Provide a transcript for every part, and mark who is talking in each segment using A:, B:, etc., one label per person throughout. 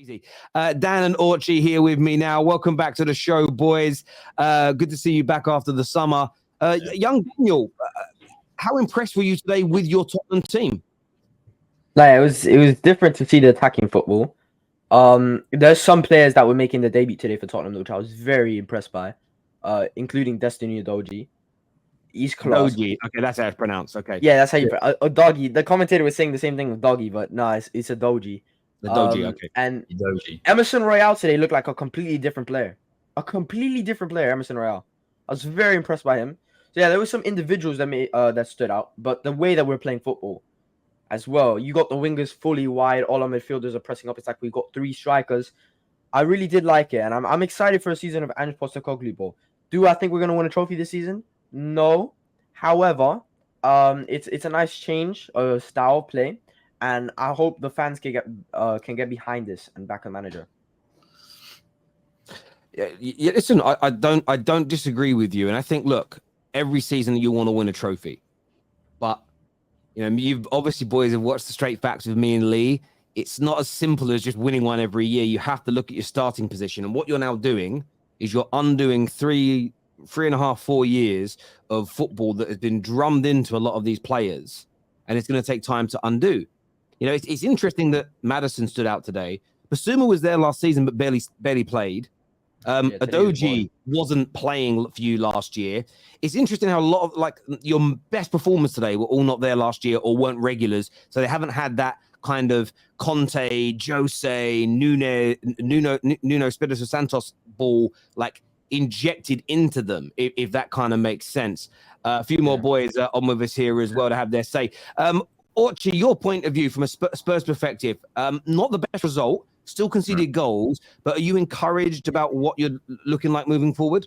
A: Easy. Dan and Orchie here with me now. Welcome back to the show, boys. Good to see you back after the summer. Young Daniel, how impressed were you today with your Tottenham team?
B: Like it was different to see the attacking football. There's some players that were making the debut today for Tottenham, which I was very impressed by, including Destiny Udogie. He's class.
A: Udogie. Okay, that's how it's pronounced. Okay.
B: Yeah, that's how you Udogie. The commentator was saying the same thing with Doggy, but no, it's Udogie.
A: Udogie, okay.
B: And
C: Udogie.
B: Emerson Royale today looked like a completely different player. Emerson Royale. I was very impressed by him. So yeah, there were some individuals that stood out, but the way that we're playing football as well. You got the wingers fully wide, all our midfielders are pressing up. It's like we've got three strikers. I really did like it, and I'm excited for a season of Ange Postecoglou ball. Do I think we're gonna win a trophy this season? No. However, it's a nice change of style of play, and I hope the fans can get behind this and back a manager.
A: Yeah, listen, I don't disagree with you, and I think, look, every season you want to win a trophy, but you know, you've obviously, boys, have watched the Straight Facts with me and Lee. It's not as simple as just winning one every year. You have to look at your starting position, and what you're now doing is you're undoing three and a half, 4 years of football that has been drummed into a lot of these players, and it's going to take time to undo. You know, it's interesting that Maddison stood out today. Basuma was there last season, but barely played. Udogie wasn't playing for you last year. It's interesting how a lot of like your best performers today were all not there last year or weren't regulars, so they haven't had that kind of Conte, Jose, Nuno Espirito Santos ball like injected into them, if that kind of makes sense. A few more boys on with us here as well to have their say. Orchie, your point of view from a Spurs perspective, not the best result. Still conceded goals, but are you encouraged about what you're looking like moving forward?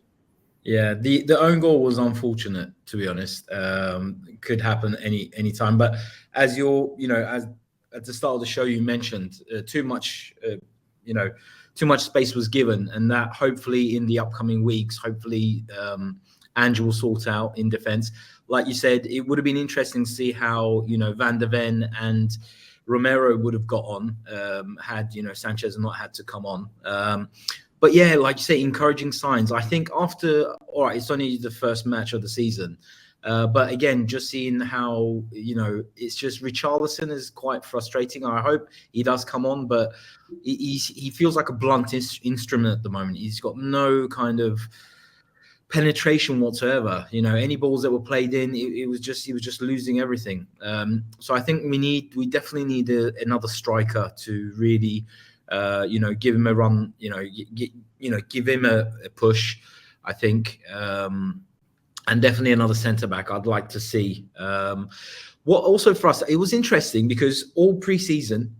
C: Yeah, the own goal was unfortunate, to be honest. Could happen any time. But as as at the start of the show, you mentioned too much space was given, and that hopefully in the upcoming weeks, Ange will sort out in defense. Like you said, it would have been interesting to see how Van der Ven and Romero would have got on had Sanchez not had to come on. But yeah, like you say, encouraging signs. I think it's only the first match of the season, but again, just seeing how it's just Richarlison is quite frustrating. I hope he does come on, but he feels like a blunt instrument at the moment. He's got no kind of penetration whatsoever. Any balls that were played in, he was just losing everything. So I think we definitely need another striker to really give him a run, give him a push, I think, and definitely another centre back I'd like to see. What also for us, it was interesting because all pre-season,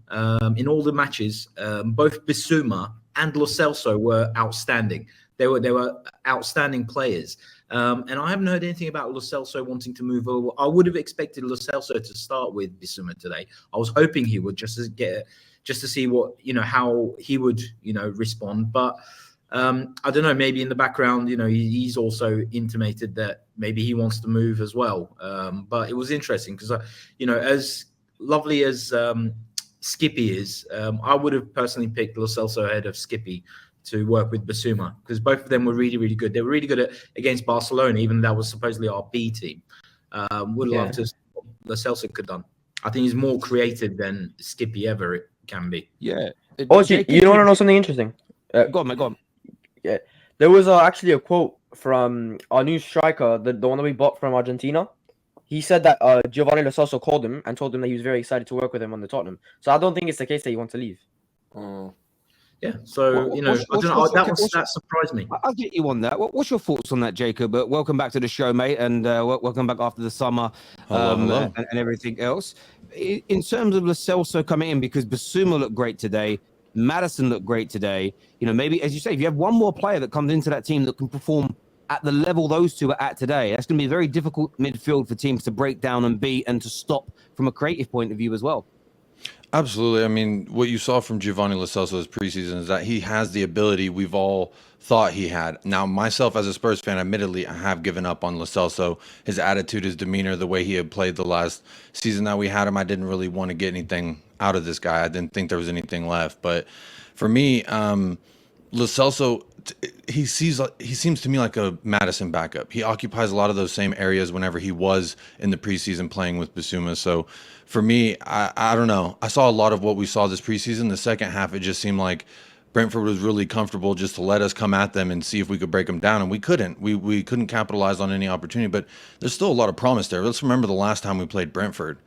C: in all the matches, both Bissouma and Lo Celso were outstanding. They were outstanding players. And I haven't heard anything about Lo Celso wanting to move over. I would have expected Lo Celso to start with Bissouma today. I was hoping he would just to see what how he would respond. But I don't know. Maybe in the background, he's also intimated that maybe he wants to move as well. But it was interesting because as lovely as Skippy is, I would have personally picked Lo Celso ahead of Skippy to work with Bissouma because both of them were really, really good. They were really good against Barcelona, even though that was supposedly our B team. Would love to see what Lo Celso could have done. I think he's more creative than Skippy ever can be.
A: Yeah.
B: You want to know something interesting?
A: Go on, mate, go on.
B: Yeah. There was actually a quote from our new striker, the one that we bought from Argentina. He said that Giovanni Lo Celso called him and told him that he was very excited to work with him on the Tottenham. So I don't think it's the case that he wants to leave.
C: Yeah, so I don't know. That surprised me.
A: I'll get you on that. What's your thoughts on that, Jacob? Welcome back to the show, mate, and welcome back after the summer hello. And everything else. In terms of Lo Celso coming in, because Bissouma looked great today, Maddison looked great today. Maybe as you say, if you have one more player that comes into that team that can perform at the level those two are at today, that's going to be a very difficult midfield for teams to break down and beat and to stop from a creative point of view as well.
D: Absolutely. I mean, what you saw from Giovanni Lo Celso's preseason is that he has the ability we've all thought he had. Now, myself as a Spurs fan, admittedly, I have given up on Lo Celso. His attitude, his demeanor, the way he had played the last season that we had him, I didn't really want to get anything out of this guy. I didn't think there was anything left. But for me, Lo Celso, he seems to me like a Madison backup. He occupies a lot of those same areas whenever he was in the preseason playing with Basuma. So for me, I don't know. I saw a lot of what we saw this preseason. The second half, it just seemed like Brentford was really comfortable just to let us come at them and see if we could break them down, and we couldn't. We couldn't capitalize on any opportunity, but there's still a lot of promise there. Let's remember the last time we played Brentford.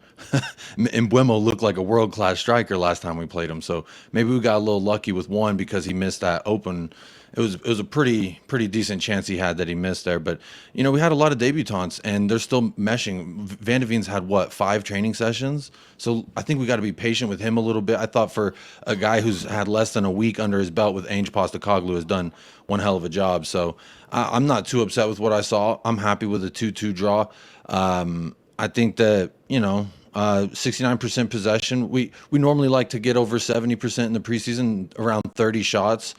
D: Mbeumo looked like a world-class striker last time we played him, so maybe we got a little lucky with one because he missed that open. It was a pretty decent chance he had that he missed there. But we had a lot of debutants, and they're still meshing. Van de Veen's had 5 training sessions, so I think we got to be patient with him a little bit. I thought for a guy who's had less than a week under his belt with Ange Postecoglou has done one hell of a job. So I'm not too upset with what I saw. I'm happy with a 2-2 draw. I think that 69% possession. We normally like to get over 70% in the preseason, around 30 shots,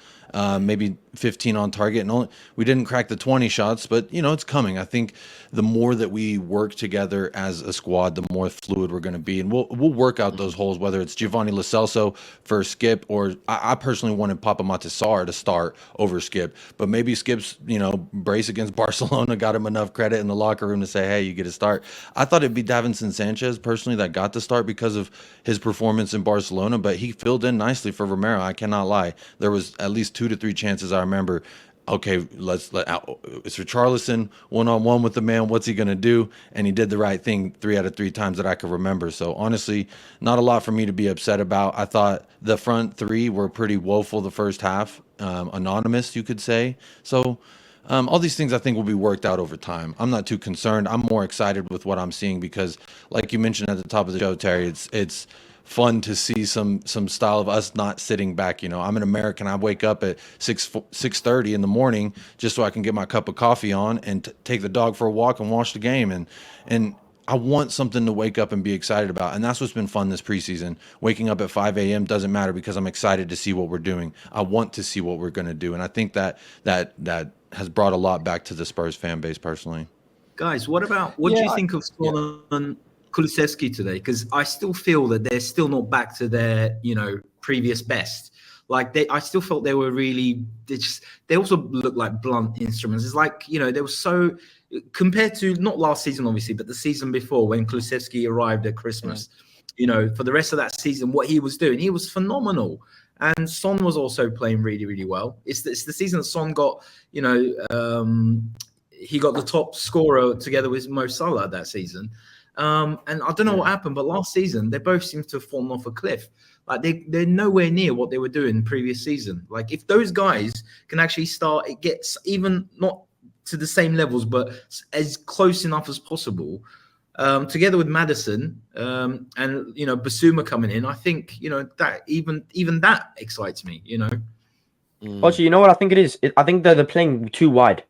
D: maybe 15 on target, and we didn't crack the 20 shots, but it's coming. I think the more that we work together as a squad, the more fluid we're going to be, and we'll work out those holes. Whether it's Giovanni Lo Celso for Skip, or I personally wanted Papa Matasar to start over Skip, but maybe Skip's brace against Barcelona got him enough credit in the locker room to say, hey, you get a start. I thought it'd be Davinson Sanchez personally that got the start because of his performance in Barcelona, but he filled in nicely for Romero. I cannot lie. There was at least 2 to 3 chances I remember. Okay, it's Richarlison one-on-one with the man. What's he going to do? And he did the right thing 3 out of 3 times that I could remember. So honestly, not a lot for me to be upset about. I thought the front 3 were pretty woeful the first half, anonymous, you could say. So all these things I think will be worked out over time. I'm not too concerned. I'm more excited with what I'm seeing because, like you mentioned at the top of the show, Terry, it's fun to see some style of us not sitting back. I'm an American. I wake up at 6:30 in the morning just so I can get my cup of coffee on and take the dog for a walk and watch the game. And I want something to wake up and be excited about. And that's what's been fun this preseason. Waking up at 5 a.m. doesn't matter because I'm excited to see what we're doing. I want to see what we're going to do. And I think that has brought a lot back to the Spurs fan base personally.
C: Guys, what do you think of Son and Kulusevski today? Because I still feel that they're still not back to their previous best. Like I still felt they were really. They also look like blunt instruments. It's like they were so compared to not last season obviously, but the season before when Kulusevski arrived at Christmas. For the rest of that season, what he was doing, he was phenomenal. And Son was also playing really, really well. It's the season that Son got, he got the top scorer together with Mo Salah that season. And I don't know what happened, but last season they both seem to have fallen off a cliff. Like they're nowhere near what they were doing previous season. Like if those guys can actually start, it gets even not to the same levels, but as close enough as possible. Together with Madison and Basuma coming in, I think that even that excites me.
B: Also, you know what I think it is? I think they're playing too wide,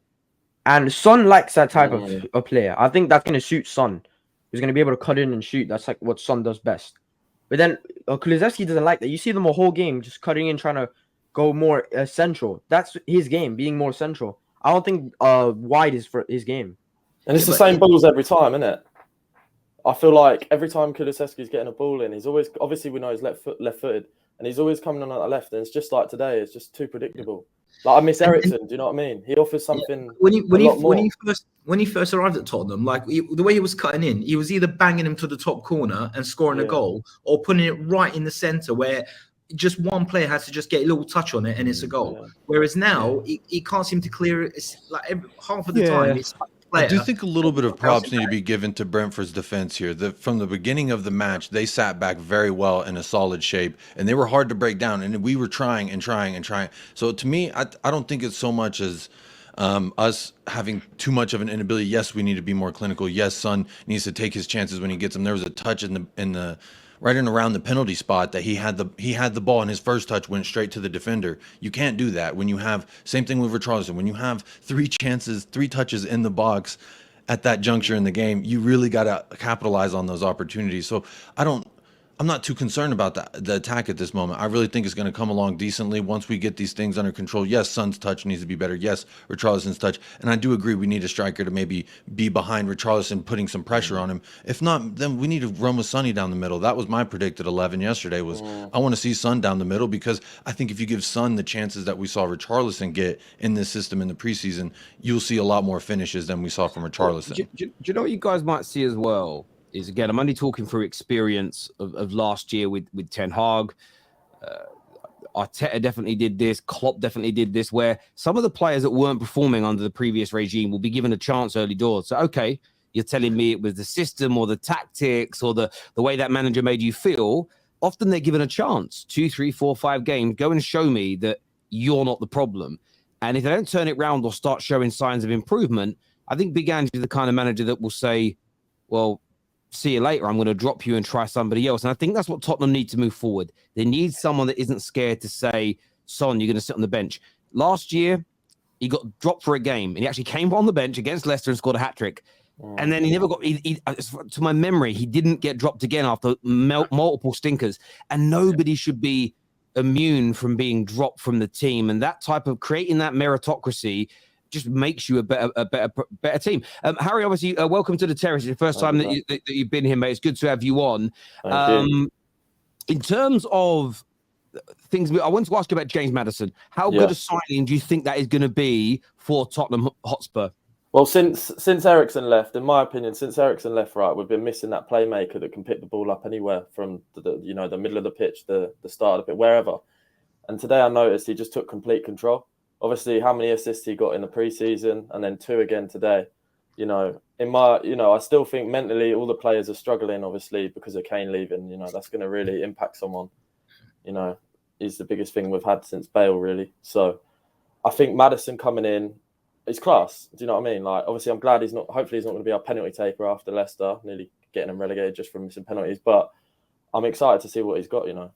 B: and Son likes that type of a player. I think that's going to suit Son. He's going to be able to cut in and shoot. That's like what Son does best. But then Kulusevski doesn't like that. You see them a whole game just cutting in, trying to go more central. That's his game, being more central. I don't think wide is for his game.
E: And it's the same balls every time, isn't it? I feel like every time Kulusevski's getting a ball in, he's always, obviously we know he's left-footed, and he's always coming on at the left, and it's just like today, it's just too predictable. Like I miss Ericsson, do you know what I mean? He offers something
C: when he first arrived at Tottenham, like the way he was cutting in, he was either banging him to the top corner and scoring a goal, or putting it right in the centre where just one player has to just get a little touch on it and it's a goal. Yeah. Whereas now he can't seem to clear it. It's like half of the time it's
D: I do think a little bit of props need to be given to Brentford's defense here. From the beginning of the match, they sat back very well in a solid shape, and they were hard to break down. And we were trying and trying and trying. So to me, I don't think it's so much as us having too much of an inability. Yes, we need to be more clinical. Yes, Son needs to take his chances when he gets them. There was a touch in the right and around the penalty spot that he had the ball, and his first touch went straight to the defender. You can't do that when you have, same thing with Richarlison, when you have 3 touches in the box at that juncture in the game. You really got to capitalize on those opportunities. So I don't I'm not too concerned about the attack at this moment. I really think it's going to come along decently once we get these things under control. Yes, Son's touch needs to be better. Yes, Richarlison's touch. And I do agree we need a striker to maybe be behind Richarlison, putting some pressure on him. If not, then we need to run with Sonny down the middle. That was my predicted 11 yesterday was I want to see Son down the middle because I think if you give Son the chances that we saw Richarlison get in this system in the preseason, you'll see a lot more finishes than we saw from Richarlison.
A: Do you know what you guys might see as well? Is again, I'm only talking through experience of last year with Ten Hag. Arteta definitely did this. Klopp definitely did this, where some of the players that weren't performing under the previous regime will be given a chance early doors. So, okay, you're telling me it was the system or the tactics or the way that manager made you feel. Often they're given a chance, 2, 3, 4, 5 games. Go and show me that you're not the problem. And if they don't turn it around or start showing signs of improvement, I think Big Ange is the kind of manager that will say, well, see you later. I'm going to drop you and try somebody else. And I think that's what Tottenham need to move forward. They need someone that isn't scared to say, Son, you're going to sit on the bench. Last year, he got dropped for a game and he actually came on the bench against Leicester and scored a hat-trick. And then he never got, to my memory, he didn't get dropped again after multiple stinkers. And nobody should be immune from being dropped from the team. And that type of creating that meritocracy just makes you a better team. Harry, obviously, welcome to the Terrace. It's the first time that you've been here, mate. It's good to have you on. In terms of things, I want to ask you about James Maddison. How good a signing do you think that is going to be for Tottenham Hotspur?
E: Well, since Eriksen left, in my opinion, right, we've been missing that playmaker that can pick the ball up anywhere from the middle of the pitch, the start of it, wherever. And today I noticed he just took complete control. Obviously, how many assists he got in the preseason, and then 2 again today. I still think mentally all the players are struggling, obviously, because of Kane leaving. That's going to really impact someone. He's the biggest thing we've had since Bale, really. So I think Maddison coming in is class. Do you know what I mean? Like, obviously, I'm glad hopefully he's not going to be our penalty taker after Leicester, nearly getting him relegated just from missing penalties. But I'm excited to see what he's got, I'm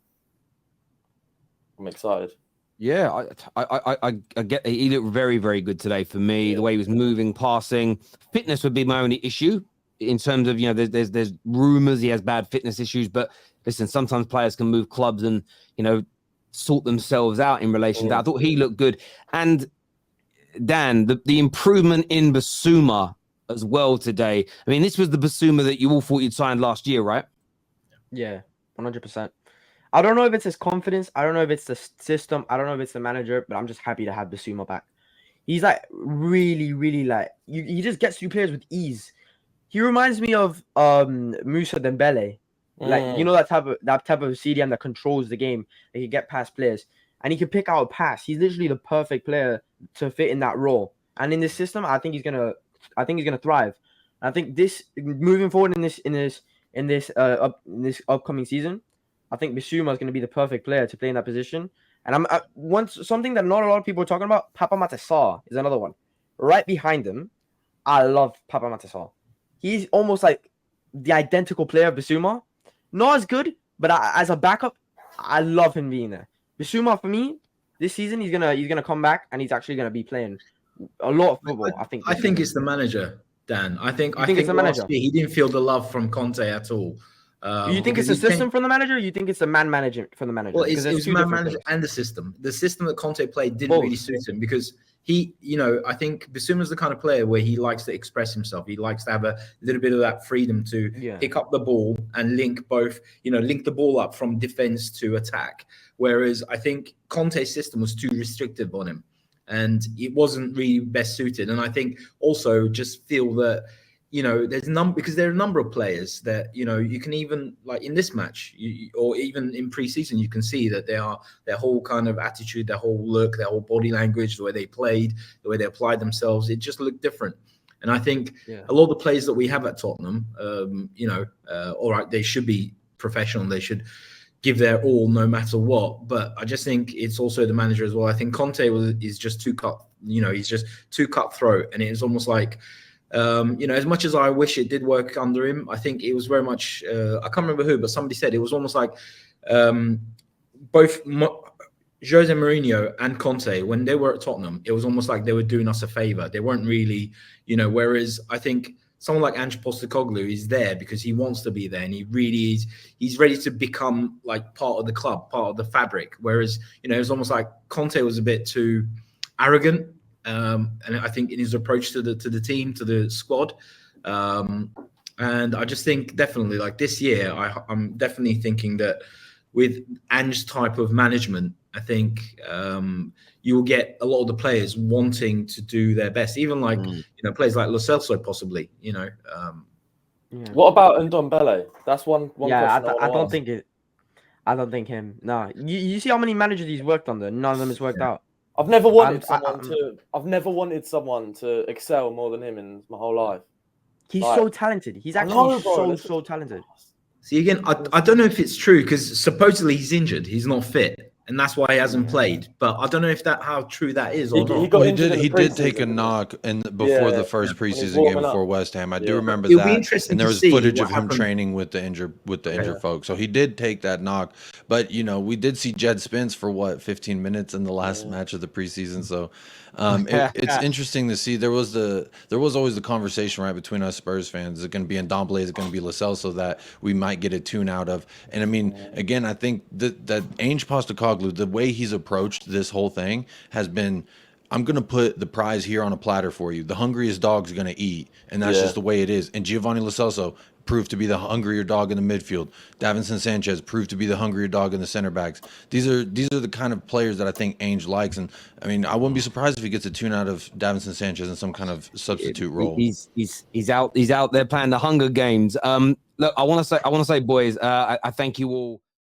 E: excited.
A: Yeah, I get. He looked very, very good today for me. The way he was moving, passing, fitness would be my only issue in terms of there's rumors he has bad fitness issues. But listen, sometimes players can move clubs and sort themselves out in relation to that. I thought he looked good. And Dan, the improvement in Basuma as well today. I mean, this was the Basuma that you all thought you'd signed last year, right?
B: Yeah, 100%. I don't know if it's his confidence. I don't know if it's the system. I don't know if it's the manager, but I'm just happy to have Basuma back. He's like really, really like he just gets through players with ease. He reminds me of Moussa Dembele, like that type of CDM that controls the game. He can get past players and he can pick out a pass. He's literally the perfect player to fit in that role. And in this system, I think he's gonna thrive. And I think this moving forward in this upcoming season, I think Bissouma is going to be the perfect player to play in that position. And something that not a lot of people are talking about, Papa Matasar is another one. Right behind him, I love Papa Matasar. He's almost like the identical player of Bissouma. Not as good, but as a backup, I love him being there. Bissouma, for me, this season, he's gonna come back and he's actually gonna be playing a lot of football. I
C: think it's the manager, Dan. I think
B: it's the manager.
C: He didn't feel the love from Conte at all.
B: You think it's the system from the manager? Or you think it's the man management from the manager?
C: Well, it was man manager and the system. The system that Conte played didn't really suit him because he, I think Bissouma's the kind of player where he likes to express himself. He likes to have a little bit of that freedom to pick up the ball and link the ball up from defense to attack. Whereas I think Conte's system was too restrictive on him and it wasn't really best suited. And I think also just feel that, because there are a number of players that, you can even like in this match or even in preseason, you can see that their whole kind of attitude, their whole look, their whole body language, the way they played, the way they applied themselves, it just looked different. And I think a lot of the players that we have at Tottenham, all right, they should be professional. They should give their all no matter what. But I just think it's also the manager as well. I think Conte is just too he's just too cutthroat. And it's almost like, as much as I wish it did work under him, I think it was very much, I can't remember who, but somebody said it was almost like both Jose Mourinho and Conte, when they were at Tottenham, it was almost like they were doing us a favor. They weren't really, whereas I think someone like Ange Postecoglou is there because he wants to be there, and he really is. He's ready to become like part of the club, part of the fabric. Whereas, you know, it was almost like Conte was a bit too arrogant, and I think in his approach to the team, to the squad. And I just think definitely like this year, I'm definitely thinking that with Ange's type of management, I think you will get a lot of the players wanting to do their best, even like you know, players like Lo Celso possibly. You know,
B: Yeah.
E: What about Ndombele? That's one
B: Yeah,
E: question
B: I
E: wanna
B: don't
E: ask.
B: think it. I don't think him. No, you see how many managers he's worked under. None of them has worked out.
E: I've never wanted
B: And
E: I've never wanted someone to excel more than him in my whole life.
B: he's
E: Like,
B: so talented. He's
E: I
B: actually
E: know, bro, that's
B: so talented.
C: see again, I don't know if it's true because supposedly he's injured, he's not fit, and that's why he hasn't played. But I don't know if how true that is or
E: He
C: not.
E: got
D: Well,
E: injured in the
D: he did take a
E: preseason, didn't he?
D: knock before the first
E: when he's
D: preseason game
E: warming
D: before
E: up.
D: West Ham. I do
E: Yeah.
D: remember
C: It'll be
D: that,
C: interesting
D: and there
C: to
D: was
C: see
D: footage
C: what
D: of him
C: happened.
D: training with the injured folks. So he did take that knock, but you know, we did see Jed Spence for what 15 minutes in the last match of the preseason. So it's interesting to see. There was always the conversation right between us Spurs fans. Is it going to be Ndombele? Is it going to be Lo Celso that we might get a tune out of? And I mean, again, I think that Ange Postecoglou, the way he's approached this whole thing has been, I'm going to put the prize here on a platter for you. The hungriest dog's going to eat, and that's just the way it is. And Giovanni Lo Celso proved to be the hungrier dog in the midfield. Davinson Sanchez proved to be the hungrier dog in the center backs. These are the kind of players that I think Ange likes. And I mean, I wouldn't be surprised if he gets a tune out of Davinson Sanchez in some kind of substitute role.
A: He's out there playing the Hunger Games. Look, I want to say, boys, I thank you all